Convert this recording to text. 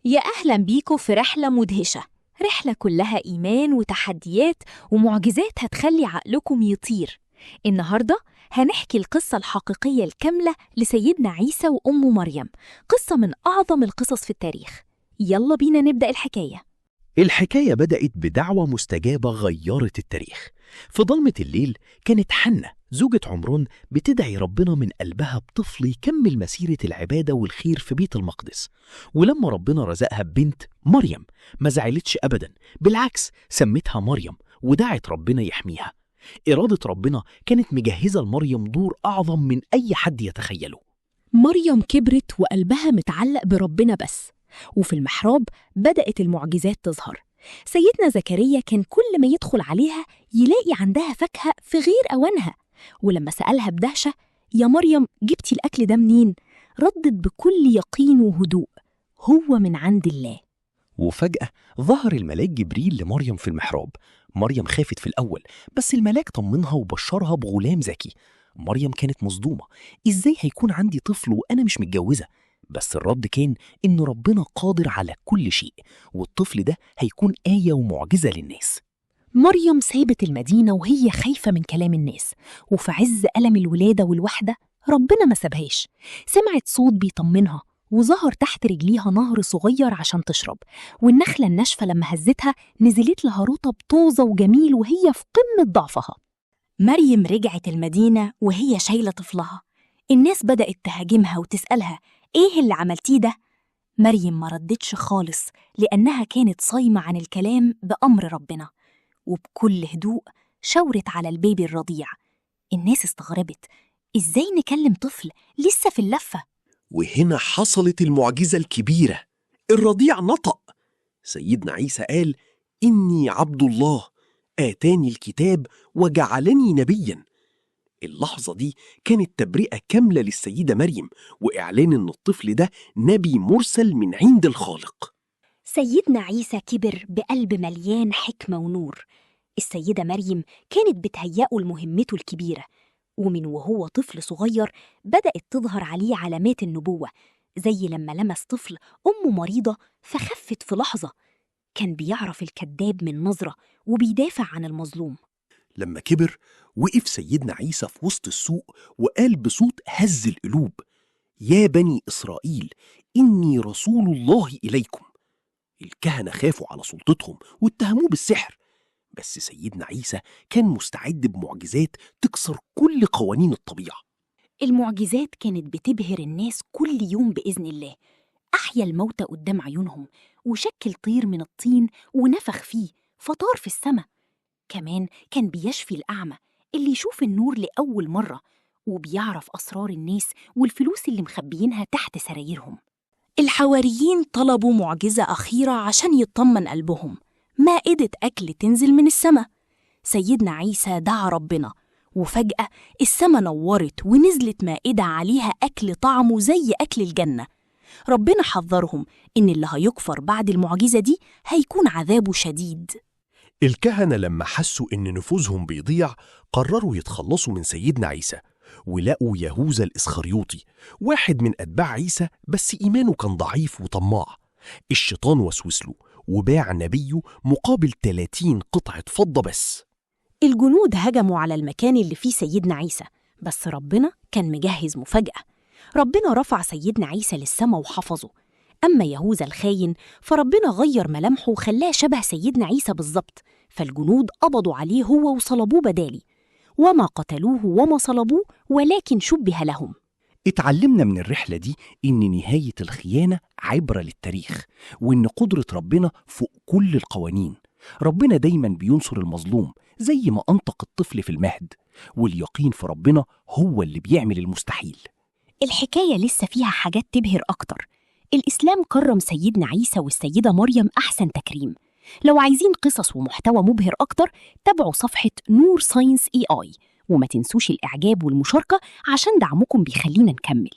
يا أهلا بيكم في رحلة مدهشة، رحلة كلها إيمان وتحديات ومعجزات هتخلي عقلكم يطير. النهاردة هنحكي القصة الحقيقية الكاملة لسيدنا عيسى وأمه مريم، قصة من أعظم القصص في التاريخ. يلا بينا نبدأ الحكاية. الحكاية بدأت بدعوة مستجابة غيرت التاريخ. في ضلمة الليل كانت حنة زوجة عمران بتدعي ربنا من قلبها بطفل يكمل مسيرة العبادة والخير في بيت المقدس. ولما ربنا رزقها ببنت مريم ما زعلتش أبدا، بالعكس سمتها مريم ودعت ربنا يحميها. إرادة ربنا كانت مجهزة لمريم دور أعظم من أي حد يتخيله. مريم كبرت وقلبها متعلق بربنا بس، وفي المحراب بدأت المعجزات تظهر. سيدنا زكريا كان كل ما يدخل عليها يلاقي عندها فاكهة في غير أوانها، ولما سألها بدهشة: يا مريم جبتي الأكل ده منين؟ ردت بكل يقين وهدوء: هو من عند الله. وفجأة ظهر الملاك جبريل لمريم في المحراب. مريم خافت في الأول، بس الملاك طمنها وبشرها بغلام ذكي. مريم كانت مصدومة، إزاي هيكون عندي طفل وأنا مش متجوزة؟ بس الرد كان إن ربنا قادر على كل شيء، والطفل ده هيكون آية ومعجزة للناس. مريم سابت المدينة وهي خايفة من كلام الناس، وفي عز ألم الولادة والوحدة ربنا ما سابهاش. سمعت صوت بيطمنها، وظهر تحت رجليها نهر صغير عشان تشرب، والنخلة الناشفة لما هزتها نزلت لها رطب طازة وجميل وهي في قمة ضعفها. مريم رجعت المدينة وهي شايلة طفلها. الناس بدأت تهاجمها وتسألها: إيه اللي عملتيه ده؟ مريم ما ردتش خالص، لأنها كانت صايمة عن الكلام بأمر ربنا. وبكل هدوء شاورت على البيبي الرضيع. الناس استغربت: إزاي نكلم طفل لسه في اللفة؟ وهنا حصلت المعجزة الكبيرة. الرضيع نطق. سيدنا عيسى قال: إني عبد الله آتاني الكتاب وجعلني نبيا. اللحظة دي كانت تبرئة كاملة للسيدة مريم، وإعلان إن الطفل ده نبي مرسل من عند الخالق. سيدنا عيسى كبر بقلب مليان حكمة ونور. السيدة مريم كانت بتهيئه لمهمته الكبيرة، ومن وهو طفل صغير بدأت تظهر عليه علامات النبوة، زي لما لمس طفل أمه مريضة فخفت في لحظة. كان بيعرف الكذاب من نظرة وبيدافع عن المظلوم. لما كبر وقف سيدنا عيسى في وسط السوق وقال بصوت هز القلوب: يا بني إسرائيل، إني رسول الله إليكم. الكهنة خافوا على سلطتهم واتهموه بالسحر، بس سيدنا عيسى كان مستعد بمعجزات تكسر كل قوانين الطبيعة. المعجزات كانت بتبهر الناس كل يوم بإذن الله. أحيا الموتى قدام عيونهم، وشكل طير من الطين ونفخ فيه فطار في السماء. كمان كان بيشفي الأعمى اللي يشوف النور لأول مرة، وبيعرف أسرار الناس والفلوس اللي مخبيينها تحت سرايرهم. الحواريين طلبوا معجزة أخيرة عشان يطمن قلبهم: مائدة أكل تنزل من السماء. سيدنا عيسى دعا ربنا، وفجأة السماء نورت ونزلت مائدة عليها أكل طعمه زي أكل الجنة. ربنا حذرهم إن اللي هيكفر بعد المعجزة دي هيكون عذابه شديد. الكهنة لما حسوا إن نفوذهم بيضيع قرروا يتخلصوا من سيدنا عيسى، ولقوا يهوذا الإسخريوطي، واحد من أتباع عيسى بس إيمانه كان ضعيف وطماع. الشيطان وسوس له وباع نبيه مقابل 30 قطعة فضة بس. الجنود هجموا على المكان اللي فيه سيدنا عيسى، بس ربنا كان مجهز مفاجأة. ربنا رفع سيدنا عيسى للسماء وحفظه. أما يهوذا الخاين فربنا غير ملامحه وخلاه شبه سيدنا عيسى بالظبط، فالجنود قبضوا عليه هو وصلبوه بدالي. وما قتلوه وما صلبوه، ولكن شبه لهم. اتعلمنا من الرحلة دي إن نهاية الخيانة عبرة للتاريخ، وإن قدرة ربنا فوق كل القوانين. ربنا دايما بينصر المظلوم زي ما أنطق الطفل في المهد، واليقين في ربنا هو اللي بيعمل المستحيل. الحكاية لسه فيها حاجات تبهر أكتر. الإسلام كرم سيدنا عيسى والسيدة مريم أحسن تكريم. لو عايزين قصص ومحتوى مبهر أكتر تابعوا صفحة نور ساينس AI، وما تنسوش الإعجاب والمشاركة عشان دعمكم بيخلينا نكمل.